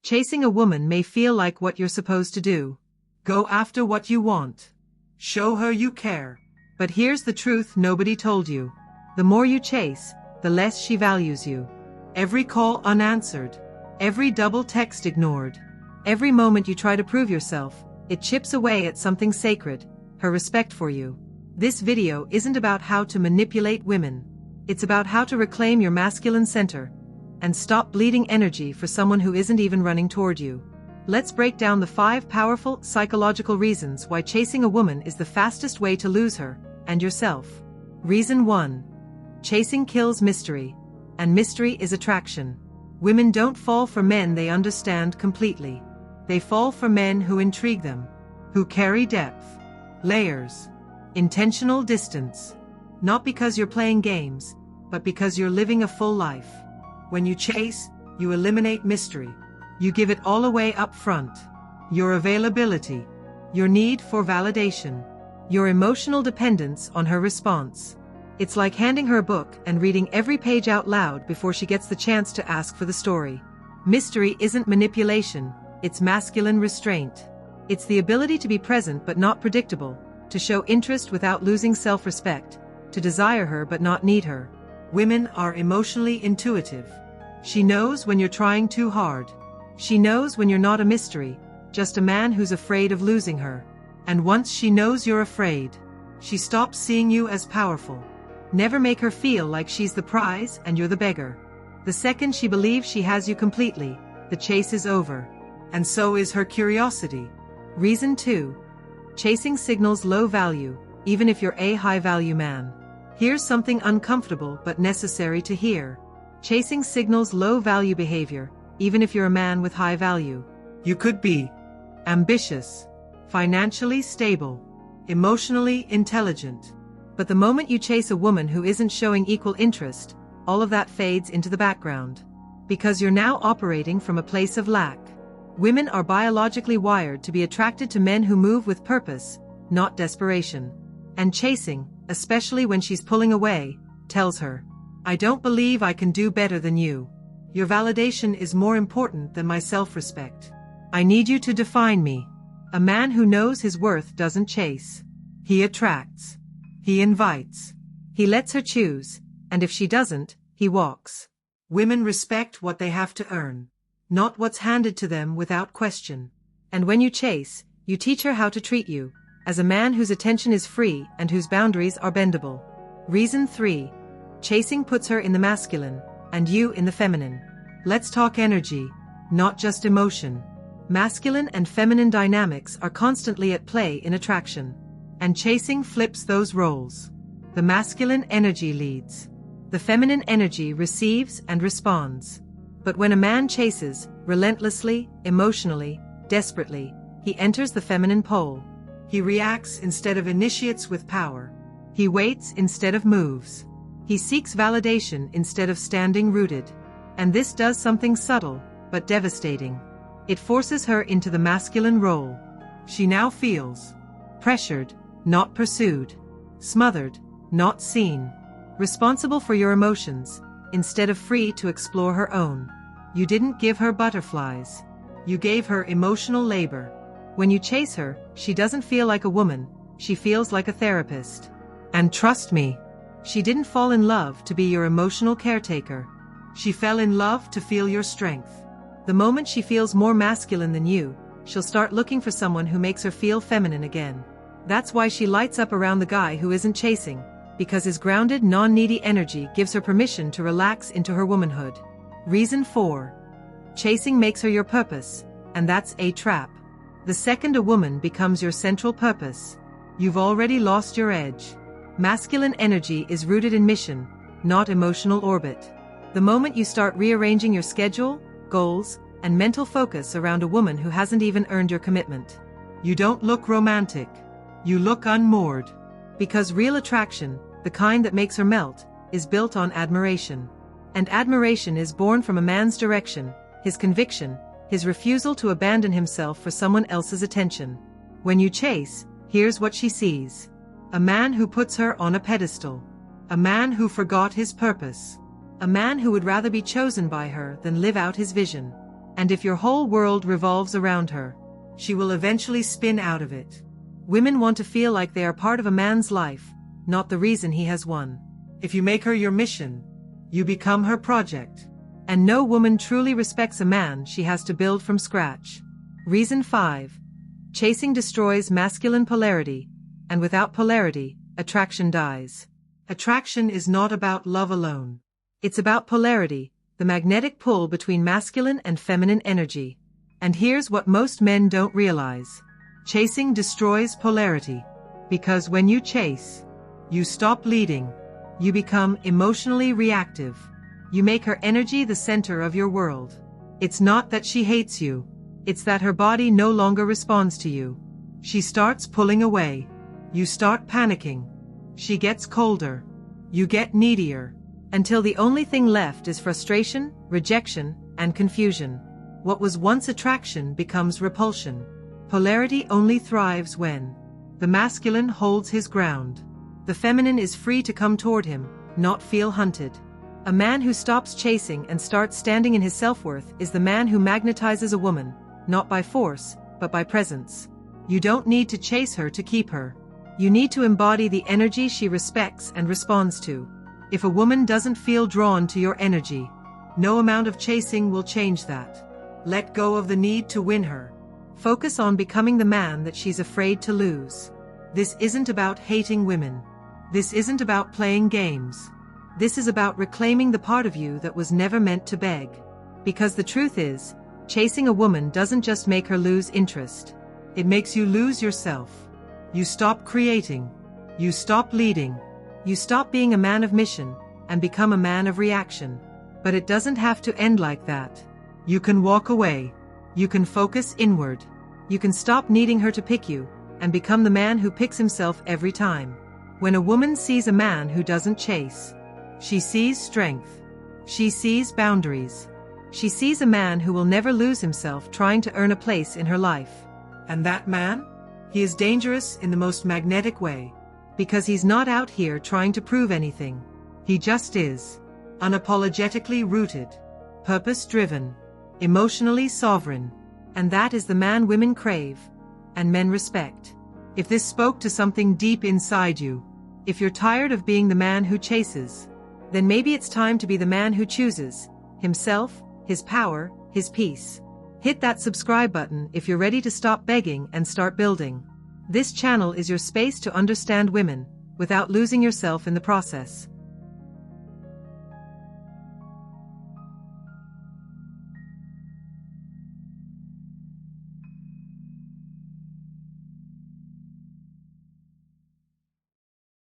Chasing a woman may feel like what you're supposed to do. Go after what you want. Show her you care. But here's the truth nobody told you. The more you chase, the less she values you. Every call unanswered. Every double text ignored. Every moment you try to prove yourself, it chips away at something sacred, her respect for you. This video isn't about how to manipulate women. It's about how to reclaim your masculine center and stop bleeding energy for someone who isn't even running toward you. Let's break down the 5 powerful psychological reasons why chasing a woman is the fastest way to lose her and yourself. Reason 1. Chasing kills mystery, and mystery is attraction. Women don't fall for men they understand completely. They fall for men who intrigue them, who carry depth, layers, intentional distance. Not because you're playing games, but because you're living a full life. When you chase, you eliminate mystery. You give it all away up front. Your availability, your need for validation, your emotional dependence on her response. It's like handing her a book and reading every page out loud before she gets the chance to ask for the story. Mystery isn't manipulation, it's masculine restraint. It's the ability to be present but not predictable, to show interest without losing self-respect, to desire her but not need her. Women are emotionally intuitive. She knows when you're trying too hard. She knows when you're not a mystery, just a man who's afraid of losing her. And once she knows you're afraid, she stops seeing you as powerful. Never make her feel like she's the prize and you're the beggar. The second she believes she has you completely, the chase is over. And so is her curiosity. Reason 2. Chasing signals low value, even if you're a high-value man. Here's something uncomfortable but necessary to hear. Chasing signals low-value behavior, even if you're a man with high value. You could be ambitious, financially stable, emotionally intelligent. But the moment you chase a woman who isn't showing equal interest, all of that fades into the background. Because you're now operating from a place of lack. Women are biologically wired to be attracted to men who move with purpose, not desperation. And chasing, especially when she's pulling away, tells her, I don't believe I can do better than you. Your validation is more important than my self-respect. I need you to define me. A man who knows his worth doesn't chase. He attracts. He invites. He lets her choose, and if she doesn't, he walks. Women respect what they have to earn, not what's handed to them without question. And when you chase, you teach her how to treat you, as a man whose attention is free and whose boundaries are bendable. Reason 3. Chasing puts her in the masculine, and you in the feminine. Let's talk energy, not just emotion. Masculine and feminine dynamics are constantly at play in attraction. And chasing flips those roles. The masculine energy leads. The feminine energy receives and responds. But when a man chases, relentlessly, emotionally, desperately, he enters the feminine pole. He reacts instead of initiates with power. He waits instead of moves. He seeks validation instead of standing rooted. And this does something subtle, but devastating. It forces her into the masculine role. She now feels pressured, not pursued. Smothered, not seen. Responsible for your emotions, instead of free to explore her own. You didn't give her butterflies. You gave her emotional labor. When you chase her, she doesn't feel like a woman, she feels like a therapist. And trust me, she didn't fall in love to be your emotional caretaker. She fell in love to feel your strength. The moment she feels more masculine than you, she'll start looking for someone who makes her feel feminine again. That's why she lights up around the guy who isn't chasing, because his grounded, non-needy energy gives her permission to relax into her womanhood. Reason 4. Chasing makes her your purpose, and that's a trap. The second a woman becomes your central purpose, you've already lost your edge. Masculine energy is rooted in mission, not emotional orbit. The moment you start rearranging your schedule, goals, and mental focus around a woman who hasn't even earned your commitment, you don't look romantic. You look unmoored. Because real attraction, the kind that makes her melt, is built on admiration. And admiration is born from a man's direction, his conviction, his refusal to abandon himself for someone else's attention. When you chase, here's what she sees. A man who puts her on a pedestal. A man who forgot his purpose. A man who would rather be chosen by her than live out his vision. And if your whole world revolves around her, she will eventually spin out of it. Women want to feel like they are part of a man's life, not the reason he has won. If you make her your mission, you become her project. And no woman truly respects a man she has to build from scratch. Reason 5. Chasing destroys masculine polarity, and without polarity, attraction dies. Attraction is not about love alone. It's about polarity, the magnetic pull between masculine and feminine energy. And here's what most men don't realize. Chasing destroys polarity. Because when you chase, you stop leading. You become emotionally reactive. You make her energy the center of your world. It's not that she hates you. It's that her body no longer responds to you. She starts pulling away. You start panicking. She gets colder. You get needier. Until the only thing left is frustration, rejection, and confusion. What was once attraction becomes repulsion. Polarity only thrives when the masculine holds his ground. The feminine is free to come toward him, not feel hunted. A man who stops chasing and starts standing in his self-worth is the man who magnetizes a woman, not by force, but by presence. You don't need to chase her to keep her. You need to embody the energy she respects and responds to. If a woman doesn't feel drawn to your energy, no amount of chasing will change that. Let go of the need to win her. Focus on becoming the man that she's afraid to lose. This isn't about hating women. This isn't about playing games. This is about reclaiming the part of you that was never meant to beg. Because the truth is, chasing a woman doesn't just make her lose interest. It makes you lose yourself. You stop creating. You stop leading. You stop being a man of mission and become a man of reaction. But it doesn't have to end like that. You can walk away. You can focus inward. You can stop needing her to pick you and become the man who picks himself every time. When a woman sees a man who doesn't chase, she sees strength. She sees boundaries. She sees a man who will never lose himself trying to earn a place in her life. And that man? He is dangerous in the most magnetic way. Because he's not out here trying to prove anything. He just is. Unapologetically rooted. Purpose-driven. Emotionally sovereign. And that is the man women crave. And men respect. If this spoke to something deep inside you, if you're tired of being the man who chases, then maybe it's time to be the man who chooses himself, his power, his peace. Hit that subscribe button if you're ready to stop begging and start building. This channel is your space to understand women without losing yourself in the process.